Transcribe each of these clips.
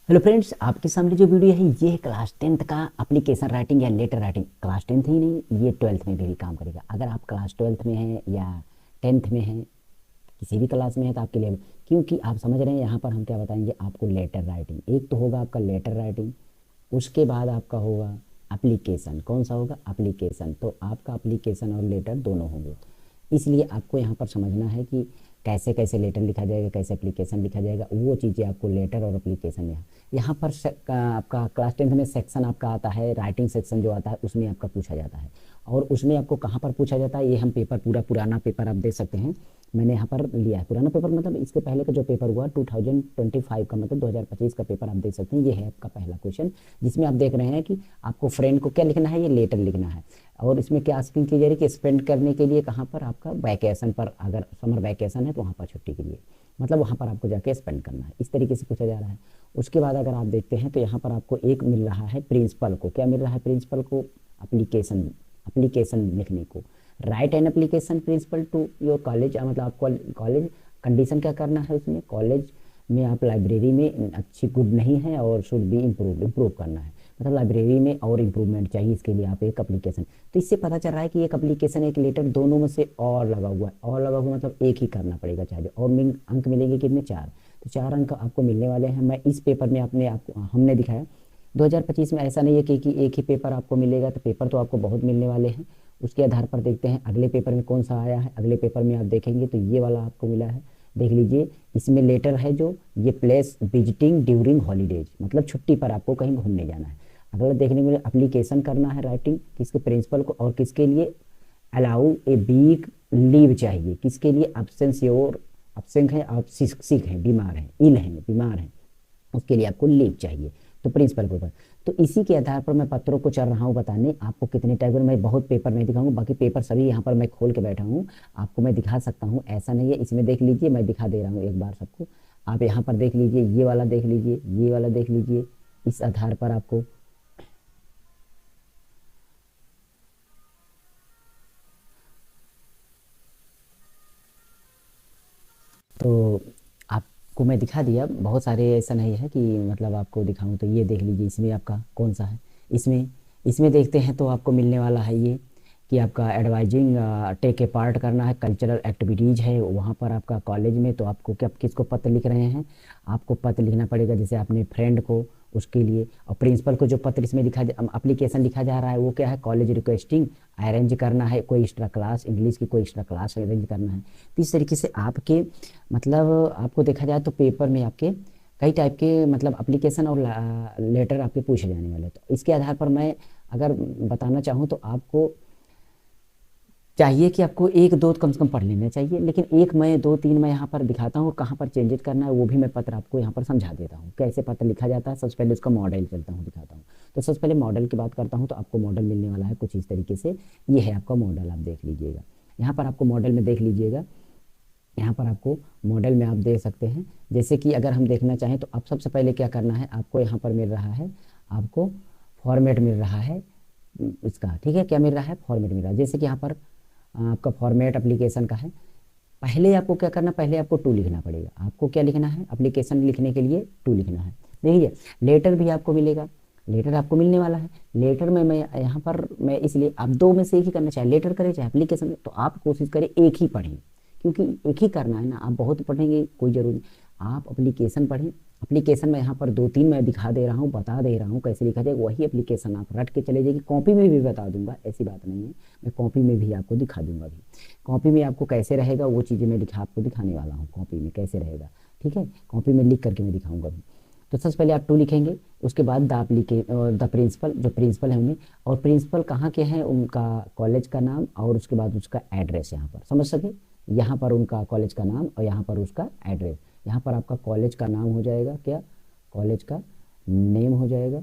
Hello friends, आपके सामने जो वीडियो है ये है क्लास 10th का एप्लीकेशन राइटिंग या लेटर राइटिंग। क्लास 10th ही नहीं, ये 12th में भी काम करेगा। अगर आप क्लास 12th में हैं या 10th में हैं, किसी भी क्लास में है तो आपके लिए, क्योंकि आप समझ रहे हैं यहाँ पर हम क्या बताएंगे आपको। लेटर राइटिंग एक तो होगा आपका लेटर राइटिंग, उसके बाद आपका होगा एप्लीकेशन। कौन सा होगा? एप्लीकेशन। तो आपका एप्लीकेशन और लेटर दोनों होंगे, इसलिए आपको यहाँ पर समझना है कि कैसे कैसे लेटर लिखा जाएगा, कैसे एप्लीकेशन लिखा जाएगा। वो चीज़ें आपको लेटर और एप्लीकेशन में यहाँ पर आपका क्लास 10th में सेक्शन आपका आता है, राइटिंग सेक्शन जो आता है उसमें आपका पूछा जाता है। और उसमें आपको कहाँ पर पूछा जाता है, ये हम पेपर पूरा पुराना पेपर आप देख सकते हैं। मैंने यहाँ पर लिया है पुराना पेपर, मतलब इसके पहले का जो पेपर हुआ 2025 का, मतलब 2025 का पेपर आप देख सकते हैं। ये है आपका पहला क्वेश्चन, जिसमें आप देख रहे हैं कि आपको फ्रेंड को क्या लिखना है, ये लेटर लिखना है। और इसमें क्या आस्किंग की जा रही है कि स्पेंड करने के लिए कहाँ पर, आपका वैकेशन पर। अगर समर वैकेशन है तो वहाँ पर छुट्टी के लिए, मतलब वहाँ पर आपको जाके स्पेंड करना है, इस तरीके से पूछा जा रहा है। उसके बाद अगर आप देखते हैं तो यहाँ पर आपको एक मिल रहा है प्रिंसिपल को। क्या मिल रहा है प्रिंसिपल को? एप्लीकेशन, एप्लीकेशन लिखने को। Write an application principal to your college, मतलब आपको कॉलेज कंडीशन क्या करना है उसमें, कॉलेज में आप लाइब्रेरी में अच्छी गुड नहीं है और शुड बी इम्प्रूव करना है। मतलब लाइब्रेरी में और इम्प्रूवमेंट चाहिए, इसके लिए आप एक एप्लीकेशन। तो इससे पता चल रहा है कि एक एप्लीकेशन एक लेटर दोनों में से और लगा हुआ है। और लगा हुआ मतलब एक ही करना पड़ेगा चाहिए। और अंक मिलेंगे कितने? 4। तो 4 अंक आपको मिलने वाले हैं। मैं इस पेपर में आपको हमने दिखाया 2025 में ऐसा नहीं है कि एक ही पेपर आपको मिलेगा, तो पेपर तो आपको बहुत मिलने वाले हैं। उसके आधार पर देखते हैं अगले पेपर में कौन सा आया है। अगले पेपर में आप देखेंगे तो ये वाला आपको मिला है, देख लीजिए। इसमें लेटर है जो ये प्लेस विजिटिंग ड्यूरिंग हॉलीडेज, मतलब छुट्टी पर आपको कहीं घूमने जाना है। अगला देखने को एप्लीकेशन करना है राइटिंग, किसके? प्रिंसिपल को। और किसके लिए? अलाउ ए वीक लीव चाहिए, किसके लिए? एब्सेंस योर, एब्सेंट है आप, सिक है, बीमार है, इल है, बीमार है, उसके लिए आपको लीव चाहिए। तो प्रिंसिपल के ऊपर। तो इसी के आधार पर मैं पत्रों को चल रहा हूँ बताने आपको कितने टाइप के। मैं बहुत पेपर नहीं दिखाऊंगा, बाकी पेपर सभी यहाँ पर मैं खोल के बैठा हूँ, आपको मैं दिखा सकता हूँ, ऐसा नहीं है। इसमें देख लीजिए, मैं दिखा दे रहा हूँ एक बार सबको। आप यहाँ पर देख लीजिए, ये वाला देख लीजिए, ये वाला देख लीजिए। इस आधार पर आपको तो आपको मैं दिखा दिया बहुत सारे। ऐसा नहीं है कि मतलब आपको दिखाऊं। तो ये देख लीजिए, इसमें आपका कौन सा है। इसमें इसमें देखते हैं तो आपको मिलने वाला है ये कि आपका एडवाइजिंग टेक ए पार्ट करना है, कल्चरल एक्टिविटीज़ है वहाँ पर आपका कॉलेज में। तो आपको क्या, किसको पत्र लिख रहे हैं? आपको पत्र लिखना पड़ेगा, जैसे अपने फ्रेंड को, उसके लिए। और प्रिंसिपल को जो पत्र इसमें लिखा, एप्लीकेशन लिखा जा रहा है वो क्या है? कॉलेज रिक्वेस्टिंग अरेंज करना है कोई एक्स्ट्रा क्लास, इंग्लिश की कोई एक्स्ट्रा क्लास अरेंज करना है। तो इस तरीके से आपके, मतलब आपको देखा जाए तो पेपर में आपके कई टाइप के मतलब एप्लीकेशन और लेटर आपके पूछे जाने वाले हैं। तो इसके आधार पर मैं अगर बताना चाहूँ तो आपको चाहिए कि आपको एक दो कम से कम पढ़ लेना चाहिए, लेकिन एक मैं दो तीन मैं यहाँ पर दिखाता हूँ, कहाँ पर चेंजेस करना है वो भी मैं पत्र आपको यहाँ पर समझा देता हूँ, कैसे पत्र लिखा जाता है। सबसे पहले उसका मॉडल चलता हूँ, दिखाता हूँ। तो सबसे पहले मॉडल की बात करता हूँ, तो आपको मॉडल मिलने वाला है कुछ इस तरीके से। ये है आपका मॉडल, आप देख लीजिएगा। यहाँ पर आपको मॉडल में देख लीजिएगा, यहाँ पर आपको मॉडल में आप देख सकते हैं। जैसे कि अगर हम देखना चाहें तो अब सबसे पहले क्या करना है, आपको यहाँ पर मिल रहा है, आपको फॉर्मेट मिल रहा है इसका, ठीक है। क्या मिल रहा है? फॉर्मेट मिल रहा है। जैसे कि यहाँ पर आपका फॉर्मेट एप्लीकेशन का है। पहले आपको क्या करना, पहले आपको टू लिखना पड़ेगा। आपको क्या लिखना है? एप्लीकेशन लिखने के लिए टू लिखना है। देखिए, लेटर भी आपको मिलेगा, लेटर आपको मिलने वाला है। लेटर में मैं यहाँ पर मैं इसलिए आप दो में से एक ही करना, चाहे लेटर करें चाहे एप्लीकेशन, तो आप कोशिश करें एक ही पढ़ें, क्योंकि एक ही करना है ना। आप बहुत पढ़ेंगे कोई जरूरी नहीं, आप एप्लीकेशन पढ़ें। एप्लीकेशन में यहाँ पर दो तीन मैं दिखा दे रहा हूँ, बता दे रहा हूँ कैसे लिखा जाएगा। वही एप्लीकेशन आप रट के चले जाइए। कॉपी में भी बता दूंगा, ऐसी बात नहीं है, मैं कॉपी में भी आपको दिखा दूंगा भी। कॉपी में आपको कैसे रहेगा वो चीज़ें मैं आपको दिखाने वाला हूँ, कॉपी में कैसे रहेगा, ठीक है। कॉपी में लिख करके मैं दिखाऊंगा भी। तो सबसे पहले आप टू लिखेंगे, उसके बाद द लिखे, द प्रिंसिपल, जो प्रिंसिपल है उन्हें। और प्रिंसिपल कहाँ के हैं, उनका कॉलेज का नाम और उसके बाद उसका एड्रेस, यहाँ पर समझ सके। यहाँ पर उनका कॉलेज का नाम और यहाँ पर उसका एड्रेस। यहाँ पर आपका कॉलेज का नाम हो जाएगा क्या? कॉलेज का नेम हो जाएगा,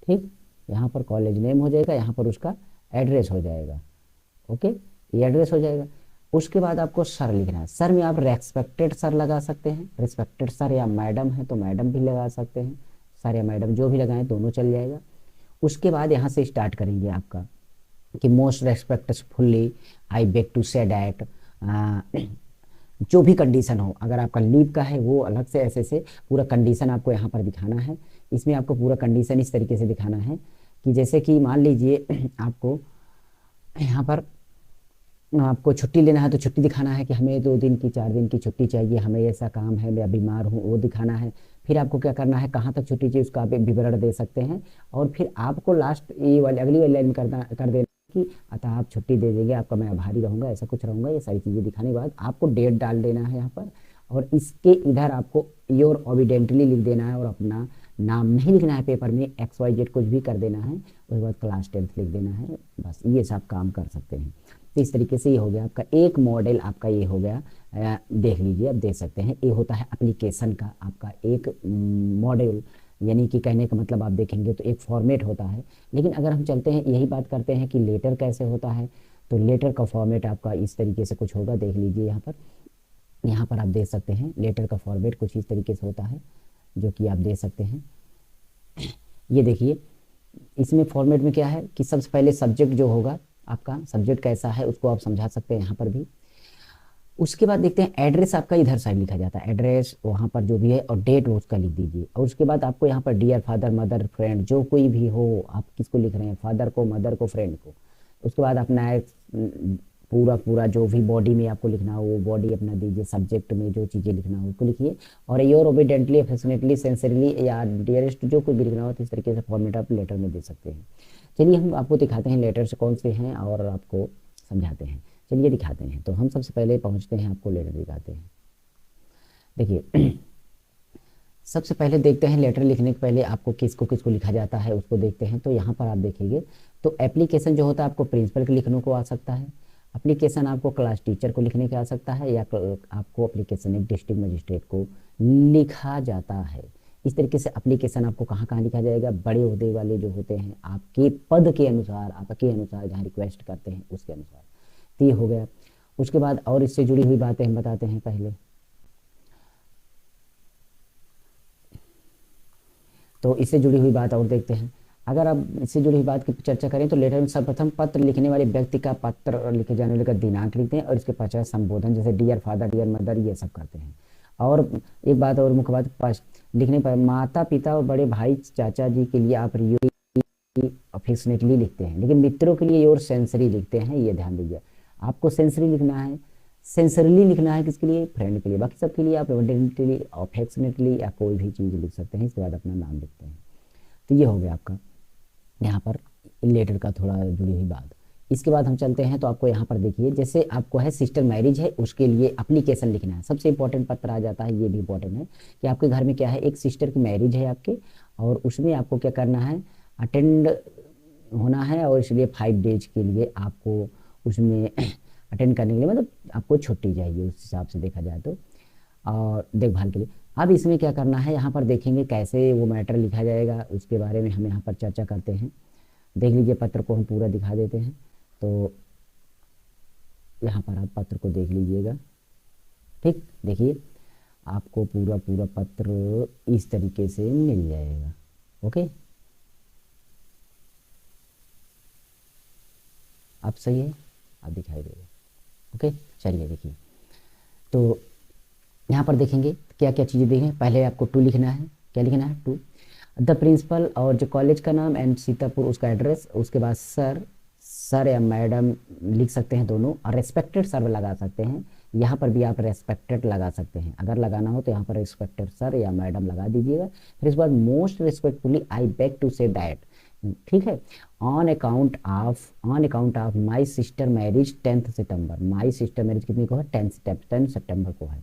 ठीक। यहाँ पर कॉलेज नेम हो जाएगा, यहाँ पर उसका एड्रेस हो जाएगा, ओके। ये एड्रेस हो जाएगा। उसके बाद आपको सर लिखना है। सर में आप रेस्पेक्टेड सर लगा सकते हैं, रिस्पेक्टेड सर, या मैडम है तो मैडम भी लगा सकते हैं। सर या मैडम जो भी लगाएं दोनों चल जाएगा। उसके बाद यहाँ से स्टार्ट करेंगे आपका कि most respectfully I beg to say that जो भी कंडीशन हो, अगर आपका लीव का है वो अलग से ऐसे से पूरा कंडीशन आपको यहाँ पर दिखाना है। इसमें आपको पूरा कंडीशन इस तरीके से दिखाना है कि जैसे कि मान लीजिए आपको यहाँ पर आपको छुट्टी लेना है तो छुट्टी दिखाना है कि हमें 2 दिन की 4 दिन की छुट्टी चाहिए, हमें ऐसा काम है, मैं बीमार हूँ, वो दिखाना है। फिर आपको क्या करना है, कहाँ तक छुट्टी चाहिए उसका आप एक विवरण दे सकते हैं। और फिर आपको लास्ट ये वाली अगली वाली लाइन कर देना कि अतः आप छुट्टी दे देंगे, आपका मैं आभारी रहूँगा, ऐसा कुछ रहूँगा। ये सारी चीज़ें दिखाने के बाद आपको डेट डाल देना है यहाँ पर, और इसके इधर आपको योर ओबिडेंटली लिख देना है, और अपना नाम नहीं लिखना है पेपर में, XYZ कुछ भी कर देना है, उसके बाद क्लास 10th लिख देना है। बस ये सब काम कर सकते हैं। तो इस तरीके से ये हो गया आपका एक मॉडल, आपका ये हो गया। देख लीजिए, अब देख सकते हैं, ये होता है एप्लीकेशन का आपका एक मॉडल, यानी कि कहने का मतलब आप देखेंगे तो एक फॉर्मेट होता है। लेकिन अगर हम चलते हैं यही बात करते हैं कि लेटर कैसे होता है, तो लेटर का फॉर्मेट आपका इस तरीके से कुछ होगा। देख लीजिए यहाँ पर आप देख सकते हैं लेटर का फॉर्मेट कुछ इस तरीके से होता है, जो कि आप देख सकते हैं। ये देखिए, इसमें फॉर्मेट में क्या है कि सबसे पहले सब्जेक्ट जो होगा, आपका सब्जेक्ट कैसा है उसको आप समझा सकते हैं यहाँ पर भी। उसके बाद देखते हैं एड्रेस आपका इधर साइड लिखा जाता है, एड्रेस वहाँ पर जो भी है, और डेट उसका लिख दीजिए। और उसके बाद आपको यहाँ पर डियर फादर मदर फ्रेंड, जो कोई भी हो, आप किसको लिख रहे हैं, फादर को, मदर को, फ्रेंड को। उसके बाद अपना पूरा पूरा जो भी बॉडी में आपको लिखना हो वो बॉडी अपना दीजिए, सब्जेक्ट में जो चीज़ें लिखना हो उसको लिखिए। और योर ओबिडेंटली अफेक्शनेटली सिंसियरली या डियरेस्ट जो कोई भी लिखना हो, तो इस तरीके से फॉर्मेट आप लेटर में दे सकते हैं। चलिए हम आपको दिखाते हैं लेटर्स कौन से हैं और आपको समझाते हैं। चलिए दिखाते हैं। तो हम सबसे पहले पहुंचते हैं, आपको लेटर दिखाते हैं। देखिए सबसे पहले देखते हैं लेटर लिखने के पहले आपको किसको किसको लिखा जाता है उसको देखते हैं। तो यहाँ पर आप देखेंगे तो एप्लीकेशन जो होता है आपको प्रिंसिपल के लिखने को आ सकता है, एप्लीकेशन आपको क्लास टीचर को लिखने के आ सकता है, या आपको एप्लीकेशन एक डिस्ट्रिक्ट मजिस्ट्रेट को लिखा जाता है। इस तरीके से एप्लीकेशन आपको कहाँ कहाँ लिखा जाएगा, बड़े ओहदे वाले जो होते हैं आपके पद के अनुसार, आपके अनुसार जहाँ रिक्वेस्ट करते हैं उसके अनुसार। तो ये हो गया। उसके बाद और इससे जुड़ी हुई बातें हम बताते हैं पहले। तो इससे जुड़ी हुई बात और देखते हैं। अगर आप इससे जुड़ी हुई बात की चर्चा करें तो लेटर में सर्वप्रथम पत्र लिखने वाले व्यक्ति का पत्र लिखे जाने वाले का दिनांक लिखते हैं, और इसके पश्चात संबोधन जैसे डियर फादर, डियर मदर, ये सब करते हैं। और एक बात और मुख्य बात, लिखने पर माता पिता और बड़े भाई चाचा जी के लिए आप अफेक्शनेटली लिखते हैं, लेकिन मित्रों के लिए और सेंसरी लिखते हैं, ये ध्यान दीजिए। आपको सेंसरी लिखना है, सेंसरली लिखना है किसके लिए, फ्रेंड के लिए। बाकी सबके लिए आप अफेक्शनेटली, अफेक्शनेटली या कोई भी चीज़ लिख सकते हैं। इसके बाद अपना नाम लिखते हैं। तो ये हो गया आपका यहाँ पर लेटर का थोड़ा जुड़ी हुई बात। इसके बाद हम चलते हैं तो आपको यहाँ पर देखिए, जैसे आपको है सिस्टर मैरिज है उसके लिए एप्लीकेशन लिखना है, सबसे इंपॉर्टेंट पत्र आ जाता है। ये भी इंपॉर्टेंट है कि आपके घर में क्या है, एक सिस्टर की मैरिज है आपके, और उसमें आपको क्या करना है, अटेंड होना है, और इसलिए 5 डेज के लिए आपको उसमें अटेंड करने के लिए मतलब आपको छुट्टी चाहिए उस हिसाब से देखा जाए तो, और देखभाल के लिए। अब इसमें क्या करना है, यहाँ पर देखेंगे कैसे वो मैटर लिखा जाएगा, उसके बारे में हम यहाँ पर चर्चा करते हैं। देख लीजिए, पत्र को हम पूरा दिखा देते हैं। तो यहाँ पर आप पत्र को देख लीजिएगा। ठीक, देखिए आपको पूरा पूरा पत्र इस तरीके से मिल जाएगा। ओके, आप सही है, आप दिखाई देगा। ओके, चलिए देखिए, तो यहाँ पर देखेंगे क्या क्या चीज़ें देखें। पहले आपको टू लिखना है, क्या लिखना है, टू द प्रिंसिपल, और जो कॉलेज का नाम एंड सीतापुर उसका एड्रेस। उसके बाद सर, सर या मैडम लिख सकते हैं दोनों, और रेस्पेक्टेड सर लगा सकते हैं। यहाँ पर भी आप रेस्पेक्टेड लगा सकते हैं, अगर लगाना हो तो यहाँ पर रेस्पेक्टेड सर या मैडम लगा दीजिएगा। फिर इसके बाद most respectfully I beg to say that, ठीक है, on account of my sister marriage 10th सितंबर। माई सिस्टर मैरिज कितनी को है, 10 सितंबर को है।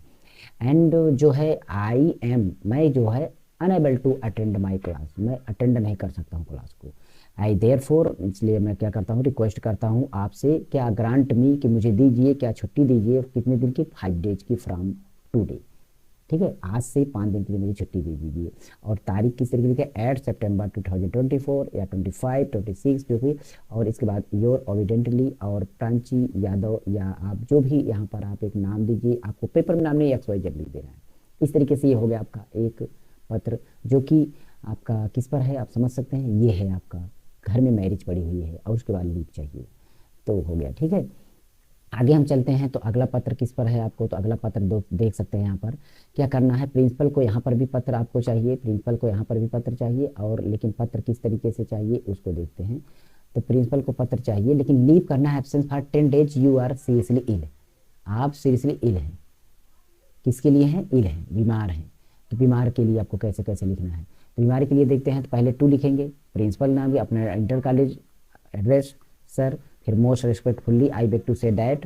एंड जो है आई एम, मैं जो है unable to attend my class, मैं अटेंड नहीं कर सकता हूँ क्लास को। आई देयरफॉर, इसलिए मैं क्या करता हूँ, रिक्वेस्ट करता हूँ आपसे, क्या ग्रांट मी, कि मुझे दीजिए, क्या छुट्टी दीजिए, कितने दिन की, 5 डेज की फ्रॉम टुडे। ठीक है, आज से 5 दिन के लिए मुझे छुट्टी दे दीजिए। और तारीख किस तरीके की, 8 सितंबर 2024 या 25, 26 जो भी। और इसके बाद योर ओविडेंटली, और प्रांची यादव, या आप जो भी यहाँ पर आप एक नाम दीजिए, आपको पेपर में नाम नहीं XYZ लिख देना है। इस तरीके से ये हो गया आपका एक पत्र, जो कि आपका किस पर है आप समझ सकते हैं। ये है आपका घर में मैरिज पड़ी हुई है और उसके बाद लीव चाहिए, तो हो गया। ठीक है, आगे हम चलते हैं तो अगला पत्र किस पर है आपको, तो अगला पत्र देख सकते हैं यहाँ पर क्या करना है। प्रिंसिपल को यहाँ पर भी पत्र आपको चाहिए, प्रिंसिपल को यहाँ पर भी पत्र चाहिए, और लेकिन पत्र किस तरीके से चाहिए उसको देखते हैं। तो प्रिंसिपल को पत्र चाहिए, लेकिन लीव करना है absence for 10 days, you are seriously ill, आप सीरियसली इल हैं। किसके लिए हैं, इल हैं, बीमार हैं। तो बीमार के लिए आपको कैसे कैसे लिखना है, तो बीमारी के लिए देखते हैं। तो पहले टू लिखेंगे, प्रिंसिपल नाम भी अपना इंटर कॉलेज एड्रेस, सर, फिर most respectfully I beg to say that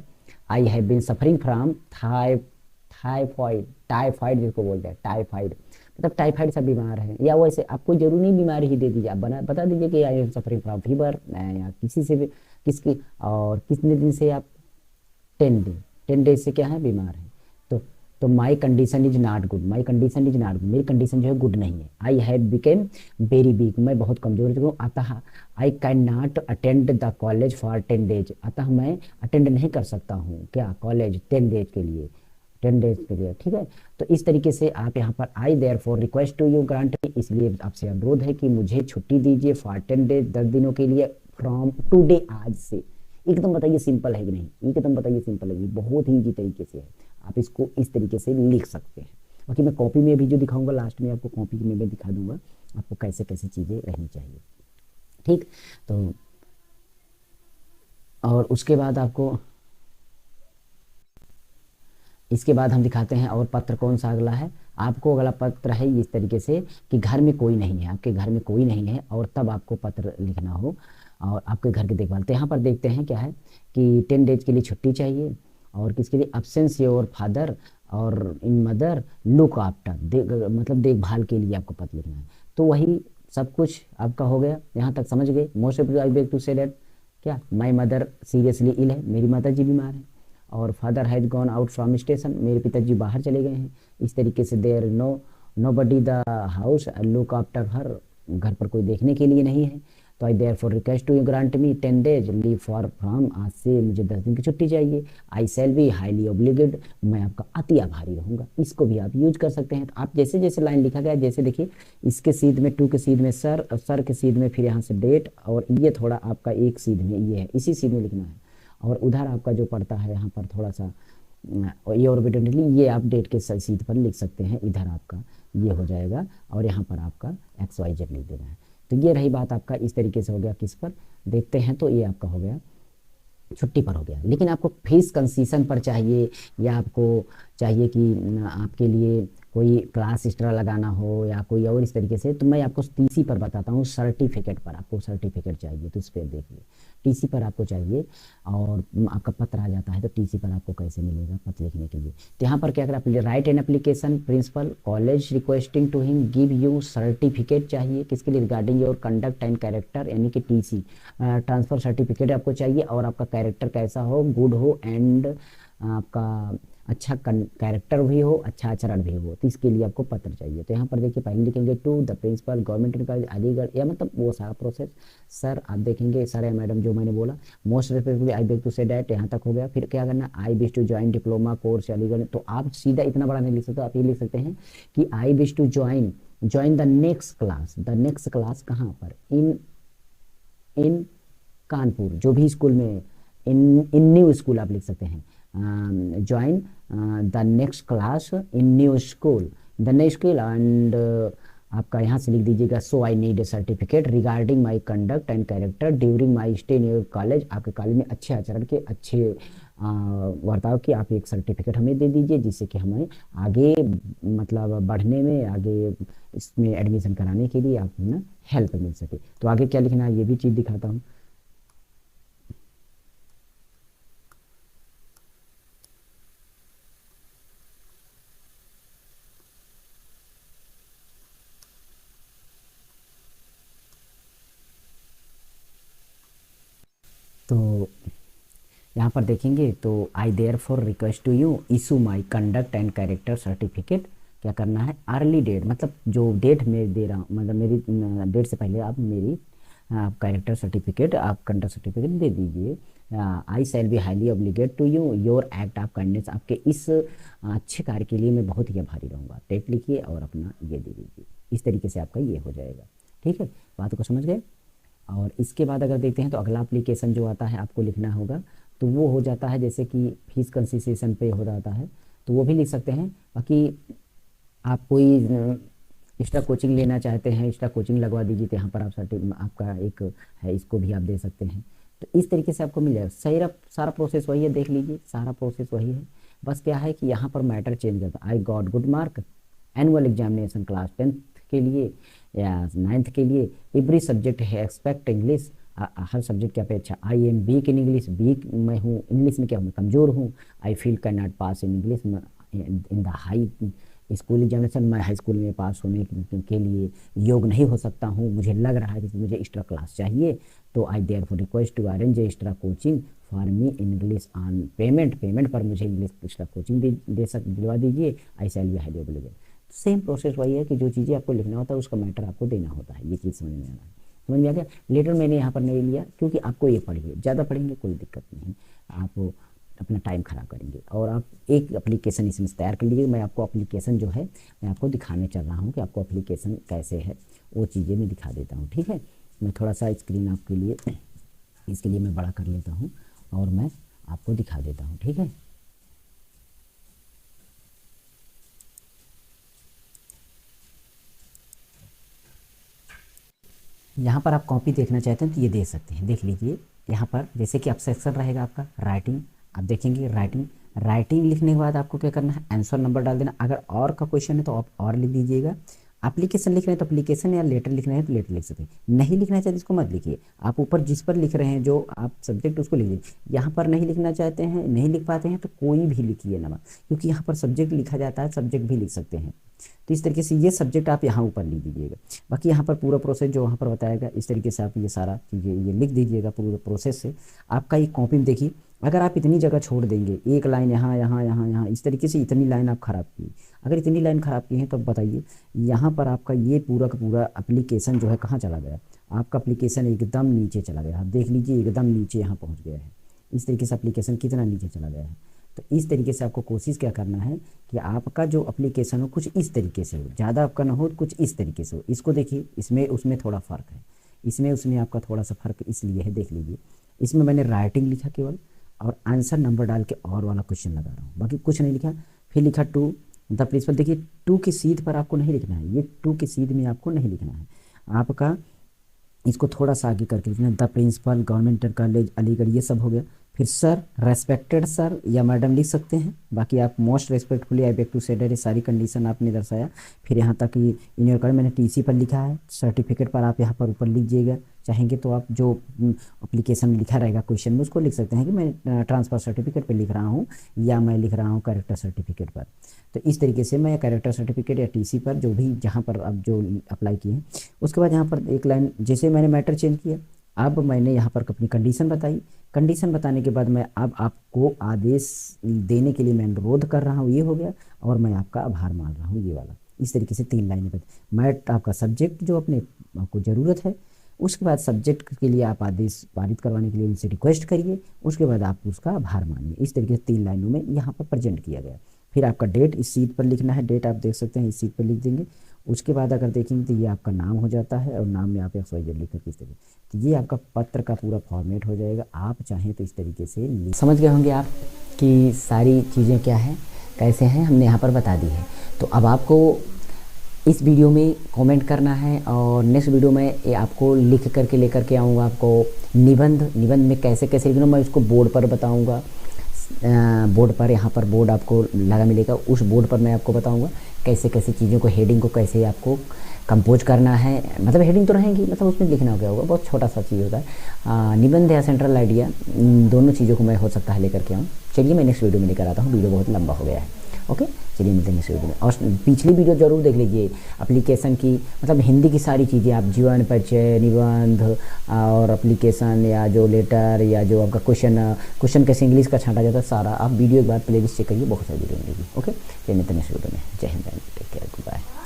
I have been suffering from typhoid, typhoid जिसको बोलते हैं टाइफाइड, मतलब टाइफाइड से बीमार है, या वैसे आपको जरूरी नहीं बीमारी ही दे दीजिए, आप बता दीजिए कि I am suffering from fever, या किसी से भी किसकी, और कितने दिन से आप, 10 दिन, 10 डेज से क्या है, बीमार है। तो my condition is not good, my condition is not good, मेरी कंडीशन जो है गुड नहीं है। I have became very weak, मैं बहुत कमजोर हो चुका हूँ। अतः I can not attend the college for 10 days, अतः मैं अटेंड नहीं कर सकता हूँ क्या, कॉलेज 10 days के लिए, 10 days के लिए, ठीक है। तो इस तरीके से आप यहाँ पर I there for request to you grant me, इसलिए आपसे अनुरोध है कि मुझे छुट्टी दीजिए फॉर 10 days, 10 दिनों के लिए, फ्रॉम टुडे, आज से। एकदम बताइए सिंपल है कि नहीं, एकदम बताइए सिंपल है कि बहुत ही इजी तरीके से है, आप इसको इस तरीके से लिख सकते हैं। बाकी मैं कॉपी में भी जो दिखाऊंगा लास्ट में आपको, कॉपी में भी दिखा दूंगा आपको कैसे कैसे चीज़ें रहनी चाहिए, ठीक। तो और उसके बाद आपको, इसके बाद हम दिखाते हैं और पत्र कौन सा अगला है। आपको अगला पत्र है इस तरीके से कि घर में कोई नहीं है, आपके घर में कोई नहीं है और तब आपको पत्र लिखना हो और आपके घर की देखभाल। तो यहाँ पर देखते हैं क्या है कि 10 days के लिए छुट्टी चाहिए, और किसके लिए, अब्सेंस योर फादर और इन मदर लुक आफ्टर, मतलब देखभाल के लिए आपको पत्र लिखना है। तो वही सब कुछ आपका हो गया, यहाँ तक समझ गए। Most I beg to say that क्या, माई मदर सीरियसली इल है, मेरी माता जी बीमार है, और father has gone out from station, मेरे पिताजी बाहर चले गए हैं। इस तरीके से there nobody the house look after her, घर पर कोई देखने के लिए नहीं है। तो I there for request to you grant me 10 days leave for from, आज से मुझे 10 दिन की छुट्टी चाहिए। आई शैल बी हाईली ऑब्लिगेड, मैं आपका अति आभारी रहूंगा, इसको भी आप यूज कर सकते हैं। तो आप जैसे जैसे लाइन लिखा गया, जैसे देखिए इसके सीध में, टू के सीध में सर, और सर के सीध में फिर यहाँ से डेट, और ये थोड़ा आपका एक सीध में ये है, इसी सीध में लिखना है। और उधर आपका जो पड़ता है यहाँ पर थोड़ा सा ये ऑर्बिटली, ये आप डेट के सीध पर लिख सकते हैं, इधर आपका ये हो जाएगा, और यहाँ पर आपका XYZ लिख देना है। तो ये रही बात आपका, इस तरीके से हो गया। किस पर देखते हैं, तो ये आपका हो गया छुट्टी पर हो गया। लेकिन आपको फीस कंसेशन पर चाहिए, या आपको चाहिए कि आपके लिए कोई क्लास एक्स्ट्रा लगाना हो या कोई और इस तरीके से, तो मैं आपको TC पर बताता हूँ, सर्टिफिकेट पर आपको सर्टिफिकेट चाहिए, तो इस पर देखिए TC पर आपको चाहिए, और आपका पत्र आ जाता है तो TC पर आपको कैसे मिलेगा पत्र लिखने के लिए। तो यहाँ पर क्या करें, आप write an application principal college requesting to him give you certificate चाहिए, किसके लिए, regarding your conduct and character, यानी कि TC ट्रांसफर सर्टिफिकेट आपको चाहिए, और आपका कैरेक्टर कैसा हो, गुड हो, एंड आपका अच्छा कैरेक्टर भी हो, अच्छा आचरण भी हो, तो इसके लिए आपको पत्र चाहिए। तो यहाँ पर देखिए पहले लिखेंगे to the principal government college Aligarh, या मतलब वो सारा प्रोसेस, सर आप देखेंगे सर या मैडम जो मैंने बोला, most respectfully I beg to say that, यहाँ तक हो गया। फिर क्या करना, I wish to join diploma course Aligarh, तो आप सीधा इतना बड़ा नहीं लिख सकते, आप ये लिख सकते हैं कि I wish to join the next class, the next class कहाँ पर, इन कानपुर, जो भी स्कूल में, इन न्यू स्कूल आप लिख सकते हैं, join the next class in new school, the next school, and आपका यहाँ से लिख दीजिएगा so I need a certificate regarding my conduct and character during my stay in your college, आपके कॉलेज में अच्छे आचरण के, अच्छे वर्ताव की आप एक सर्टिफिकेट हमें दे दीजिए, जिससे कि हमें आगे मतलब बढ़ने में, आगे इसमें एडमिशन कराने के लिए आपको ना हेल्प मिल सके। तो आगे क्या लिखना है ये भी चीज़ दिखाता हूँ। तो यहाँ पर देखेंगे तो I there for request to you issue my conduct and character certificate, क्या करना है, अर्ली डेट, मतलब जो डेट मैं दे रहा हूँ, मतलब मेरी डेट से पहले आप मेरी कैरेक्टर सर्टिफिकेट, आप कंडक्ट सर्टिफिकेट दे दीजिए। I shall be highly obligate to you your act of kindness, आपके इस अच्छे कार्य के लिए मैं बहुत ही आभारी रहूँगा, डेट लिखिए और अपना ये दे दीजिए। इस तरीके से आपका ये हो जाएगा, ठीक है, बात को समझ गए। और इसके बाद अगर देखते हैं तो अगला एप्लीकेशन जो आता है आपको लिखना होगा तो वो हो जाता है जैसे कि फीस कंसेशन पे हो जाता है, तो वो भी लिख सकते हैं। बाकी आप कोई एक्स्ट्रा कोचिंग लेना चाहते हैं, एक्स्ट्रा कोचिंग लगवा दीजिए, तो यहाँ पर आप आपका एक है, इसको भी आप दे सकते हैं। तो इस तरीके से आपको मिल जाएगा। सारा सारा प्रोसेस वही है, देख लीजिए सारा प्रोसेस वही है। बस क्या है कि यहाँ पर मैटर चेंज करता है। I got good mark annual examination class 10th के लिए या 9th के लिए, एवरी सब्जेक्ट है एक्सपेक्ट इंग्लिश, हर सब्जेक्ट की अपेक्षा। I am weak in English, weak मैं हूँ इंग्लिश में, क्या हूँ कमज़ोर हूँ। I feel can not pass in English in the high school examination, मैं हाई स्कूल में पास होने के लिए योग नहीं हो सकता हूँ, मुझे लग रहा है कि मुझे एक्स्ट्रा क्लास चाहिए। तो I there for request to arrange extra coaching for me in English on payment पर मुझे इंग्लिश एक्स्ट्रा कोचिंग दिलवा दीजिए। I shall be highly available. Same process वही है कि जो चीज़ें आपको लिखना होता है उसका मैटर आपको देना होता है। ये चीज़ समझ में आ रहा है, समझ में आ गया। लेटर मैंने यहाँ पर नहीं लिया क्योंकि आपको ये पढ़िए, ज़्यादा पढ़ेंगे कोई दिक्कत नहीं, आप अपना टाइम ख़राब करेंगे। और आप एक एप्लीकेशन इसमें तैयार कर लीजिए। मैं आपको एप्लीकेशन जो है मैं आपको दिखाने चल रहा हूँ कि आपको एप्लीकेशन कैसे है, वो चीज़ें मैं दिखा देता हूँ। ठीक है, मैं थोड़ा सा स्क्रीन आपके लिए इसके लिए मैं बड़ा कर लेता हूँ और मैं आपको दिखा देता हूँ। ठीक है, यहाँ पर आप कॉपी देखना चाहते हैं तो ये देख सकते हैं, देख लीजिए। यहाँ पर जैसे कि आप सेक्शन रहेगा आपका राइटिंग, आप देखेंगे राइटिंग लिखने के बाद आपको क्या करना है, आंसर नंबर डाल देना। अगर और का क्वेश्चन है तो आप और लिख दीजिएगा। एप्लीकेशन लिख रहे हैं तो एप्लीकेशन, या लेटर लिख रहे हैं तो लेटर लिख सकते हैं। नहीं लिखना चाहते इसको मत लिखिए, आप ऊपर जिस पर लिख रहे हैं जो आप सब्जेक्ट उसको लिख दीजिए। यहाँ पर नहीं लिखना चाहते हैं, नहीं लिख पाते हैं तो कोई भी लिखिए ना, क्योंकि यहाँ पर सब्जेक्ट लिखा जाता है, सब्जेक्ट भी लिख सकते हैं। तो इस तरीके से ये सब्जेक्ट आप यहाँ ऊपर लिख दीजिएगा। बाकी यहाँ पर पूरा प्रोसेस जो वहाँ पर बताएगा इस तरीके से आप ये सारा चीज़ें ये लिख दीजिएगा पूरे प्रोसेस से। आपका ये कॉपी में देखिए, अगर आप इतनी जगह छोड़ देंगे, एक लाइन यहाँ यहाँ यहाँ यहाँ इस तरीके से इतनी लाइन आप ख़राब की, अगर इतनी लाइन ख़राब की है तो बताइए यहाँ पर आपका ये पूरा का पूरा एप्लीकेशन जो है कहाँ चला गया। आपका एप्लीकेशन एकदम नीचे चला गया, आप देख लीजिए एकदम नीचे यहाँ पहुँच गया है। इस तरीके से एप्लीकेशन कितना नीचे चला गया है। तो इस तरीके से आपको कोशिश क्या करना है कि आपका जो एप्लीकेशन हो कुछ इस तरीके से हो, ज़्यादा आपका ना हो, कुछ इस तरीके से हो। इसको देखिए, इसमें उसमें थोड़ा फ़र्क है, इसमें उसमें आपका थोड़ा सा फ़र्क इसलिए है, देख लीजिए। इसमें मैंने राइटिंग लिखा केवल और आंसर नंबर डाल के और वाला क्वेश्चन लगा रहा हूँ, बाकी कुछ नहीं लिखा। फिर लिखा टू द प्रिंसिपल, देखिए टू की सीध पर आपको नहीं लिखना है, ये टू की सीध में आपको नहीं लिखना है आपका, इसको थोड़ा सा आगे करके लिखना है। The principal government college Aligarh, ये सब हो गया। फिर सर, रेस्पेक्टेड सर या मैडम लिख सकते हैं। बाकी आप most respectfully I beg to say ये सारी कंडीशन आपने दर्शाया। फिर यहाँ तक कि इन योर कॉलेज मैंने टीसी पर लिखा है, सर्टिफिकेट पर आप यहाँ पर ऊपर लीजिएगा। चाहेंगे तो आप जो एप्लीकेशन में लिखा रहेगा क्वेश्चन में उसको लिख सकते हैं कि मैं ट्रांसफ़र सर्टिफिकेट पर लिख रहा हूँ या मैं लिख रहा हूँ कैरेक्टर सर्टिफिकेट पर। तो इस तरीके से मैं कैरेक्टर सर्टिफिकेट या टीसी पर जो भी जहाँ पर आप जो अप्लाई किए हैं, उसके बाद यहाँ पर एक लाइन जैसे मैंने मैटर चेंज किया, अब मैंने यहाँ पर अपनी कंडीशन बताई। कंडीशन बताने के बाद मैं अब आपको आदेश देने के लिए मैं अनुरोध कर रहा हूँ, ये हो गया। और मैं आपका आभार मान रहा हूँ, ये वाला। इस तरीके से 3 लाइनें बताई। मैं आपका सब्जेक्ट जो अपने आपको ज़रूरत है, उसके बाद सब्जेक्ट के लिए आप आदेश पारित करवाने के लिए उनसे रिक्वेस्ट करिए, उसके बाद आप उसका आभार मानिए। इस तरीके से 3 लाइनों में यहाँ पर प्रेजेंट किया गया। फिर आपका डेट इस सीट पर लिखना है, डेट आप देख सकते हैं इस सीट पर लिख देंगे। उसके बाद अगर देखेंगे तो ये आपका नाम हो जाता है और नाम में आप XYZ लिख कर किस तरीके, तो ये आपका पत्र का पूरा फॉर्मेट हो जाएगा। आप चाहें तो इस तरीके से समझ गए होंगे आप कि सारी चीज़ें क्या हैं, कैसे हैं, हमने यहाँ पर बता दी है। तो अब आपको इस वीडियो में कमेंट करना है और नेक्स्ट वीडियो में ये आपको लिख करके लेकर के आऊँगा। आपको निबंध में कैसे कैसे लिखना मैं उसको बोर्ड पर बताऊँगा। बोर्ड पर यहाँ पर बोर्ड आपको लगा मिलेगा, उस बोर्ड पर मैं आपको बताऊंगा कैसे कैसे चीज़ों को, हेडिंग को कैसे आपको कंपोज करना है। मतलब हेडिंग तो रहेंगी, मतलब उसमें लिखना क्या होगा, बहुत छोटा सा चीज़ होता है। निबंध या सेंट्रल आइडिया, दोनों चीज़ों को मैं हो सकता है लेकर के आऊँ। चलिए मैं नेक्स्ट वीडियो में लेकर आता हूँ, वीडियो बहुत लंबा हो गया है। ओके, चलिए मिलते हैं नेक्स्ट वीडियो में। और पिछली वीडियो जरूर देख लीजिए एप्लीकेशन की, मतलब हिंदी की सारी चीज़ें आप जीवन परिचय, निबंध और एप्लीकेशन या जो लेटर या जो आपका क्वेश्चन कैसे इंग्लिश का छांटा जाता है, सारा आप वीडियो एक बार प्लेलिस्ट चेक करिए, बहुत सारी वीडियो मिलेगी। ओके, चलिए मिलते हैं नेक्स्ट वीडियो में। जय हिंद, टेक केयर, गुड बाय।